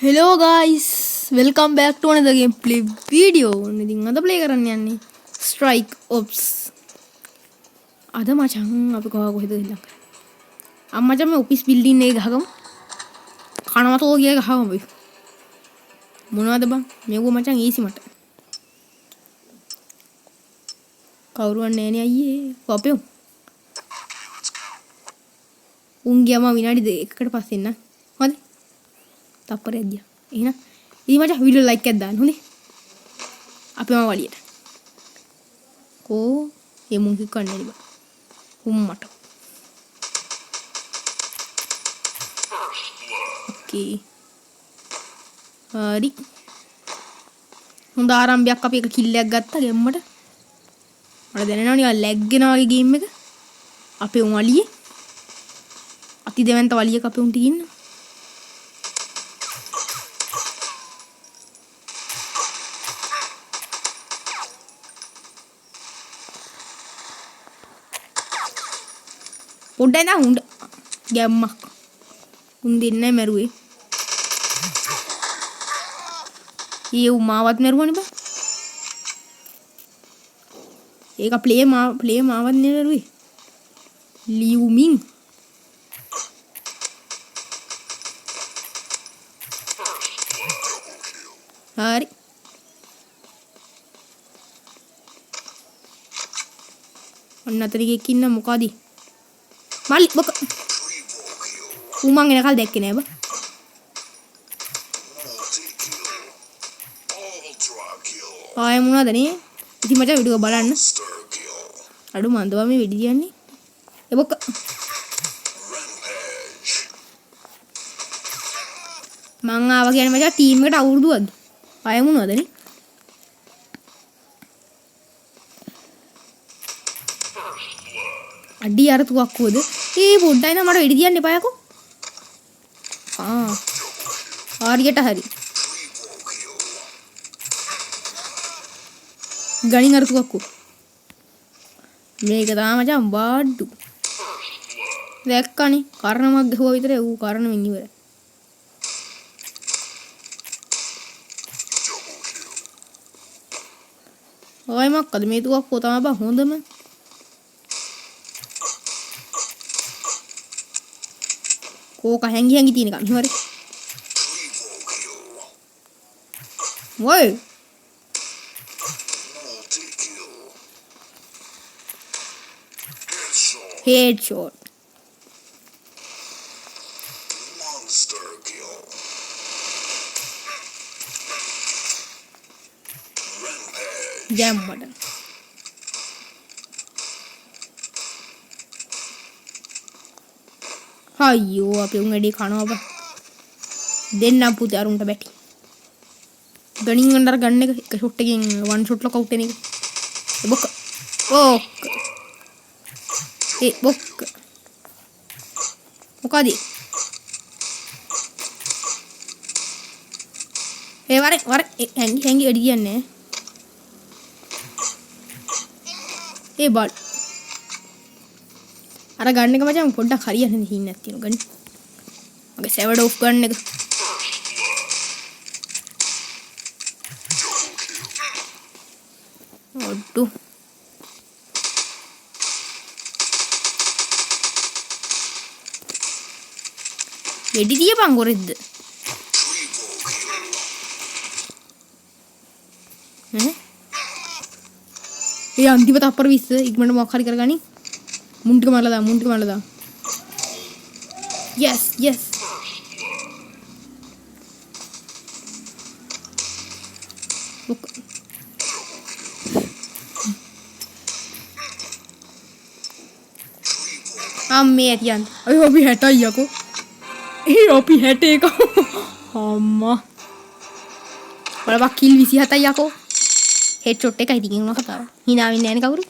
Hello guys, welcome back to another gameplay video. ඉතින් අද play කරන්න යන්නේ Strike Ops. අද මචං අපි කොහෙද ඉඳන් කරන්නේ? අම්මචං මේ ඔෆිස් බිල්ඩින් එක ගහගමු. කනවතෝ කිය ගහගමු අපි. මොනවද බං? මේක මචං ඊසි මට. කවුරුවත් නැහැ නේ අයියේ. කොපියෝ. උන්ගියම විනාඩි දෙකකට පස්සේ එන්න. හොඳයි. තප්පරයක් දියා. එහෙනම් ඉතින් මචං වීඩියෝ ලයික් එකක් දාන්න හොඳේ. අපේම වලියට. කෝ මේ මුන් කිව්වන්නේ නේ බං. උම්මට. ඕකේ. හරි. හොඳ ආරම්භයක් අපි එක කිල්ලයක් ගත්තා ගෙම්මට. මට දැනෙනවා නිකන් ලැග් වෙනවා වගේ ගේම් එක. අපේ උන් වලියේ. අති දෙවන්ත වලියක අපේ උන් ටික ඉන්නවා. පොඩ්ඩයි නා හුඬ ගැම්මක් උන් දෙන්නේ මැරුවේ ඊ මාවත් මැරුවනේ බා ඒක ප්ලේ මාවත් මැරුවේ ලියුමින් හරි ඔන්න අතරින් ඉන්න මොකද Mali bok. Umang enak දෙක්කේ නෑ බා. ආයෙ මොනවද නේ? ඉතින් මචං වීඩියෝ බලන්න. අඩු මන්දවා මේ වෙඩි දියන්නේ. ඒ බොක්ක. මං ආවා කියන්නේ මචං ටීම් එකට අවුරුදුවක්ද? ආයෙ මොනවද නේ? අඩි අර තුවක්කුවද ඒ පොඩ්ඩයි නම් මට වෙඩි තියන්න එපා යකෝ හරියට හරි ගණින් අර තුවක්කුව මේක තමයි මචං බාඩු දැක්කනේ කර්ණමක් ගහුවා විතරේ ඌ කර්ණමින් ඉවරයි ඔය මොකක්ද මේ තුවක්කුව තමයි බා හොඳම ඕක හැංගි තියෙන එක මෙහෙවරි වොයි headshot ජම්මඩ අයියෝ අපි උන් වැඩි කනවා බා දෙන්නම් පුතේ අරුන්ට බැටි ගණින් අnder ගන්න එක ෂොට් එකකින් වන් ෂොට් ලොක් අවුට් වෙන එක බොක්ක ඕක් බොක්ක මොකද වර හැංගි වැඩි කියන්නේ බල් අර ගන්න එක මචං පොඩ්ඩක් හරියන්නේ හින් නැති නෝ ගන්න. මගේ සෙවඩ ඔෆ් ගන්න එක. ඔඩ්ඩු. වෙඩි තියපන් කොරෙද්ද? ඒ අන්තිම තප්පර 20 ඉක්මනට මොකක් හරි කරගනි. මුන්ටික මරලා දාන්න. Yes. Look. අම්මේ ඇතියන්. අය අපි 60යි යකෝ. අපි 61. අම්මා. බලපන් කිල් 27යි යකෝ. හෙඩ්ෂොට් එකයි තිකින් උන කතාව. hina වෙන්නේ නැහැ නේ කවුරු.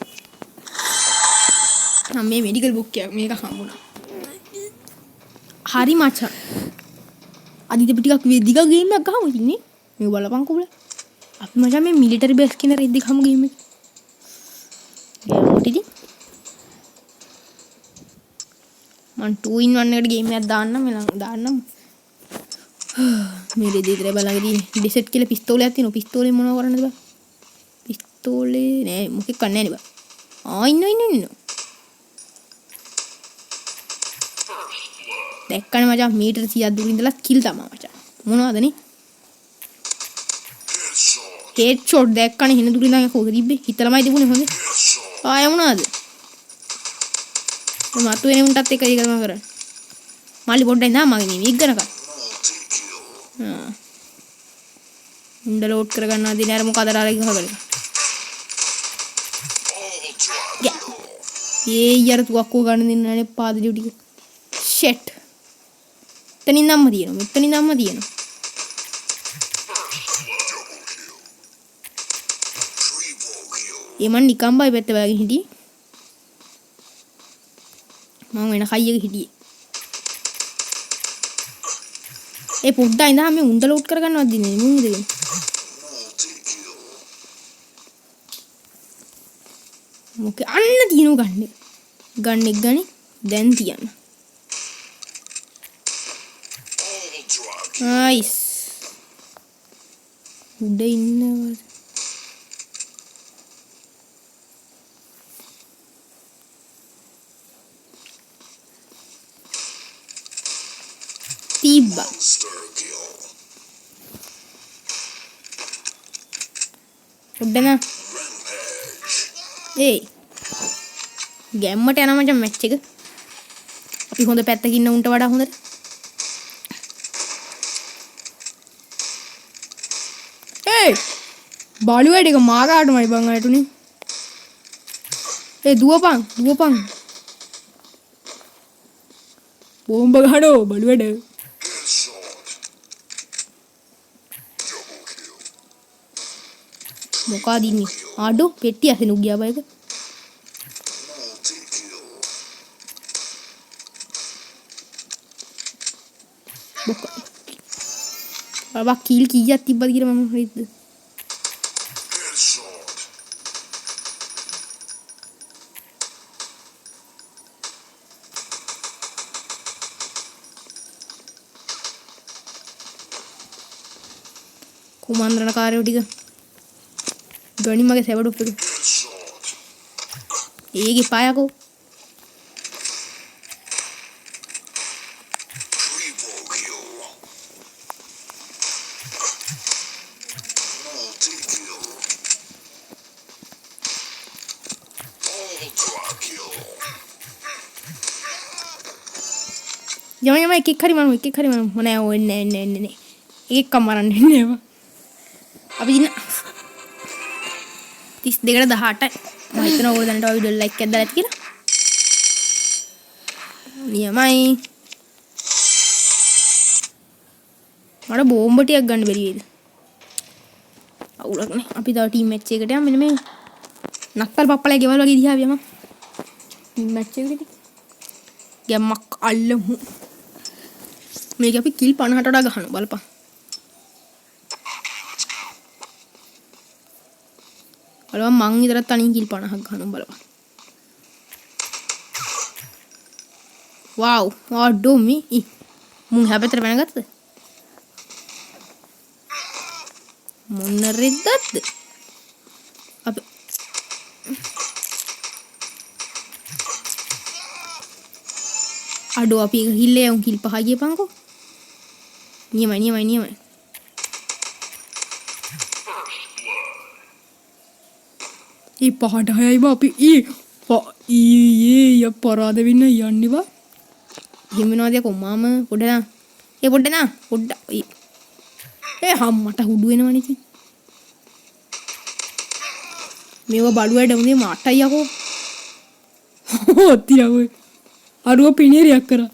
මේ මෙඩිකල් බුක් එක මේක හම්බුණා. හරි මචං. අදිට ටිකක් දිග ගේම් එකක් ගහමු ඉතින් නේ. මේ බලපන්කෝ බල. අපි මචං මේ මිලිටරි බේස් කියන රෙද්ද ගහමු ගේම් එක. ගේම් ඉතින්. මම 2 in 1 එකට ගේම් එකක් දාන්නම්. මේ දෙදේ බලගදී ඩිසෙට් කියලා පිස්තෝලයක් තියෙනවා. පිස්තෝලේ මොනව කරන්නද බා? පිස්තෝලේ නෑ මොකෙක් කන්නේ නෑ නේ බා. ඉන්න. දැක්කනේ මචං මීටර 100ක් දුර ඉඳලා කිල් තමයි මචං. මොනවද නේ? හෙඩ්ෂොට් දැක්කනේ හින දුර ඉඳන් කොහෙද තිබ්බේ? හිතලමයි තිබුණේ හොඳේ. ආය මොනවද? මතු වෙන උන්ටත් එක එක තමයි කරන්නේ. මාළි පොඩ්ඩක් ඉඳන් මගේ මේ විග්ගනක. උණ්ඩ ලෝඩ් කරගන්නවා දින අර මොකද අර ගහගල. යාර තුවක්කුව ගන්න දෙන්න නෑනේ පාදලිය ටික. ෂට්. මෙතනින් නම්ම තියෙනවා. මන් නිකම් බයි පැත්ත වගේ හිටියේ. මම වෙන කයියක හිටියේ. ඒ පොඩ්ඩයි ඉඳන් මේ උණ්ඩ ලෝඩ් කරගන්නවත් දිනේ මුන් ඉඳගෙන. මොකේ අන්න දිනු ගන්න දැන් තියන්න. නයිස්. උඩ ඉන්නවද? තිබ්බා. උඩන ගැම්මට යනවා මචං මැච් එක. අපි හොඳ පැත්තකින් ඉන්න උන්ට වඩා හොඳට. බලු වැඩ එක මාකාටමයි බං අයටුනේ. දුවපන්. බෝම්බ ගහනෝ බලු වැඩ. මොකද ඉන්නේ? ආඩෝ පෙට්ටිය ඇසෙනු ගියා බයක. බබා කිල් කීයක් තිබ්බද කියලා මම හිතුවා. කුමන්ත්‍රණකාරයෝ ටික ගණි මගේ සෙවඩුප් එක. ඒකේ පායකෝ. යම එකෙක් හරි මම මොනේ ඕන්නේ නේ. එකෙක් කමරන්නේ නේව. අපි ඉන්න 32ට 18යි. මම හිතනවා ඔයගොල්ලෝ දැනට ඔය වීඩියෝ ලයික් එකක් දාලා ඇති කියලා. නියමයි. මට බෝම්බ ටිකක් ගන්න බැරි වේද? අවුලක් නේ. අපි තව ටීම් මැච් එකකට යමු. මෙන්න මේ නත්තල් පප්පලේ ගෙවල් වගේ දිහා යමු. ටීම් මැච් එකකට. ගැම්මක් අල්ලමු. මේක අපි කිල් 50ට වඩා ගහනවා බලපන්. බලපන් මං විතරක් තනියෙන් කිල් 50ක් ගහනවා බලපන්. වව් ආඩෝ මුන් හැබතර වෙනගත්තද? මොන රෙද්දක්ද? අපි අඩෝ අපි හිල්ලේ උන් කිල් 5 ගියපන්කෝ. නියමයි. ඒ 5ට 6යි බා අපි ඊ පරාද වෙන්න යන්නේ බා. එහෙම වෙනවාද යකෝ මාම පොඩ්ඩ හම්මට හුඩු වෙනවනේ ඉතින්. මේවා බලු වැඩ උනේ මාට්ටයි යකෝ. ඔතියෝ අරුව පිනේරියක් කරා.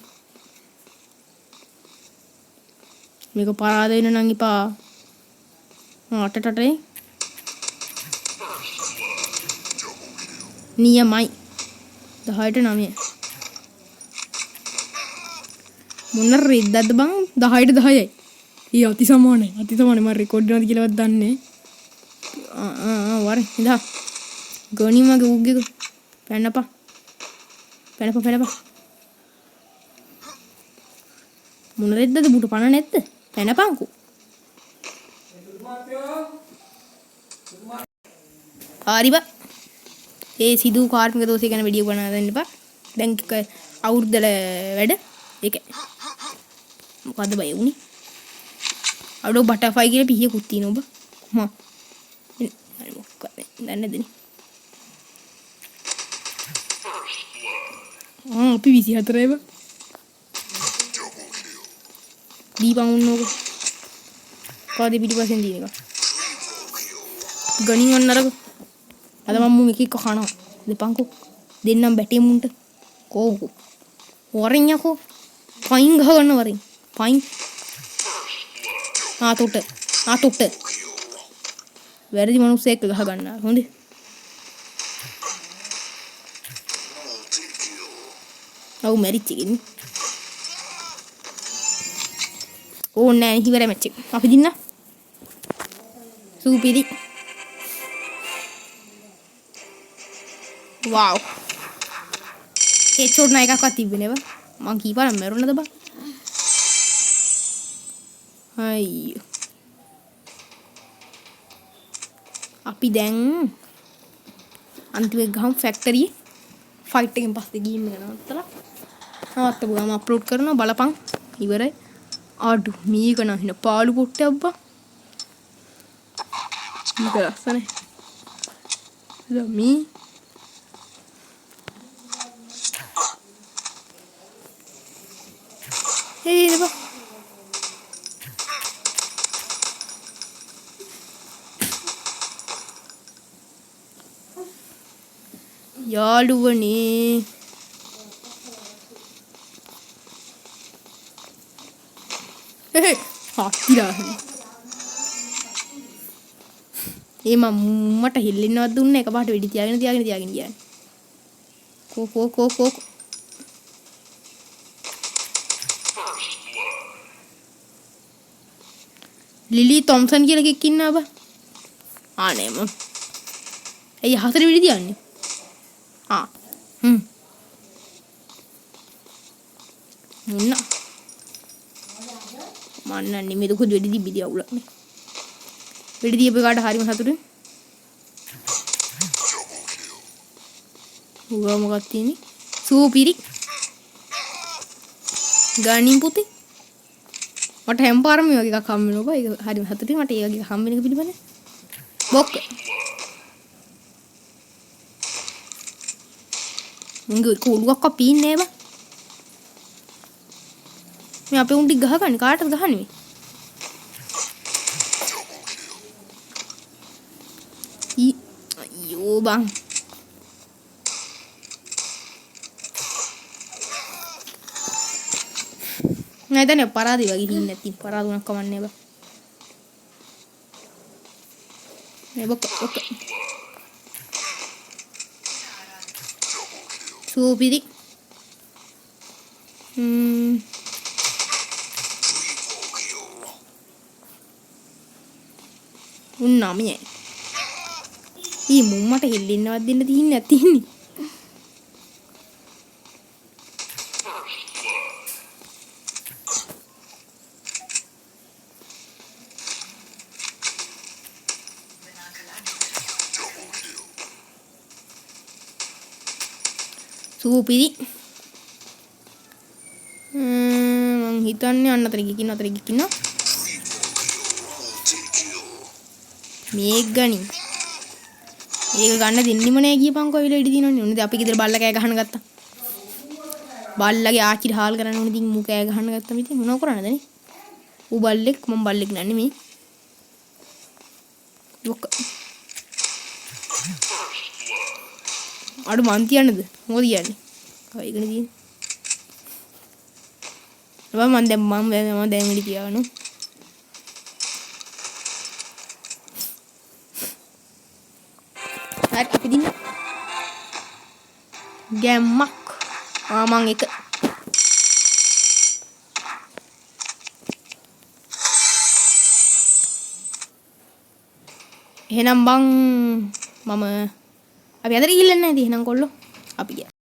මේක පරාද වෙන නම් ඉපා. අටටටේ නියමයි 10ට 9. මොන රෙද්දක්ද බං 10ට 10යි. ඊ අති සමානයි මම රෙකෝඩ් කරනවද කියලාවත් දන්නේ වර ඉඳා ගණි මගේ උග්ගේ පැනපා මොන රෙද්දද බුට පණ නැද්ද? පැනපන්කෝ. හරි බා. ඒ සිදු කාර්මික දෝෂය ගැන වීඩියෝ කරන්න දෙන්න එපා. දැන් අවුරුද්දල වැඩ. ඒක මොකද්ද බය වුනේ? අඩෝ බටර්ෆ්ලයි කියලා පිහියකුත් තියෙනවා ඔබ. හ්ම්. හරි මොකක්ද? දන්නේ නැදනේ. අපි 24 ඒව. දීපන් උන්නෝක. කාදේ පිටිපස්සෙන් දින එක. ගණින් වන්නරක. අද මම මේක එක්ක කනවා. දෙපන්කෝ. දෙන්නම් බැටේ මුන්ට. කෝකෝ. වරින් යකෝ. පයින් ගහ ගන්න වරින්. පයින්. ආතොට. වැරදි මිනිස්සෙක් ගහ ගන්නවා. හොඳේ. ඔව් මැරිච් එකනේ. ඕනේ නැහැ ඉවරයි මැච් එක. අපි දින්න. සූපිරි. wow headshot na එකක්වත් තිබ්බේ නේද මං කීපාරක් මැරුණාද බං අයියෝ අපි දැන් අන්තිම ගහමු ෆැක්ටරි ෆයිට් එකෙන් පස්සේ ගේම් එක නවත්තපු ගම අප්ලෝඩ් කරනවා බලපන් ඉවරයි ආඩු මේක නම් හින පාළු පොට්ටයක් බං මේක ලස්සනයි මේ Hey, apa? යාළුවනේ හත්තිලා ඒ මට හෙල්ලෙන්නවත් දුන්නේ එකපාරට වෙඩි තියාගෙන ගියානේ කෝ ලිලි තොම්සන් කියලා කෙනෙක් ඉන්නවා බා ආනේ මම එයි හතර වෙඩි තියන්නේ මුන්න මන්න නිමෙද කොහෙද වෙඩි තිබ්බිද අවුලක් නේ වෙඩි තියපේ කාට හරිම සතුටුයි උගා මොකක්ද තියෙන්නේ සූපිරි ගානින් පුතේ මට හැම පාරම මේ වගේ එකක් හම්බ වෙනවා බා ඒක හරිම සතුටුයි මට ඒ වගේ හම්බ වෙන එක පිළිබඳ බොක්ක මුංගු කොළුවක් අපින්නේ බා මේ අපේ උන්ටි ගහගන්නේ කාටද ගහන්නේ අයියෝ බං නැදනේ පරාදි වගේ හින් නැති පරාදුණක් කමන්නේ බා මේ බොක්ක සූපිරි උන්නමිය ඊ මුම්මට හෙල්ලෙන්නවත් දෙන්න තිහින් නැතින්නේ සූපිරි මං හිතන්නේ අන්න අතර ගිකින්න මේක ගනි ඒක ගන්න දෙන්නෙම නෑ කියපන්කෝ අවිල ඉඩ දිනවන්නේ උනේ අපි ගෙදර බල්ලා කෑ ගහන ගත්තා බල්ලාගේ ආච්චිට හාල් කරන්න උනේ ඉතින් මූ කෑ ගහන්න ගත්තා ඉතින් මොනව කරන්නද නේ ඌ බල්ලෙක් මම බල්ලෙක් නන්නේ මේ ඔක්ක අඩු මන් තියන්නද මොකද කියන්නේ ඒකනේ තියෙන්නේ මම දැන් ඉඩි තියාගන්න හරි අපි දින්න ගැම්මක් මං එක එහෙනම් බං මම අපි අතර ගිහින් නැහැ ඉතින් එහෙනම් කොල්ලෝ අපි ගියා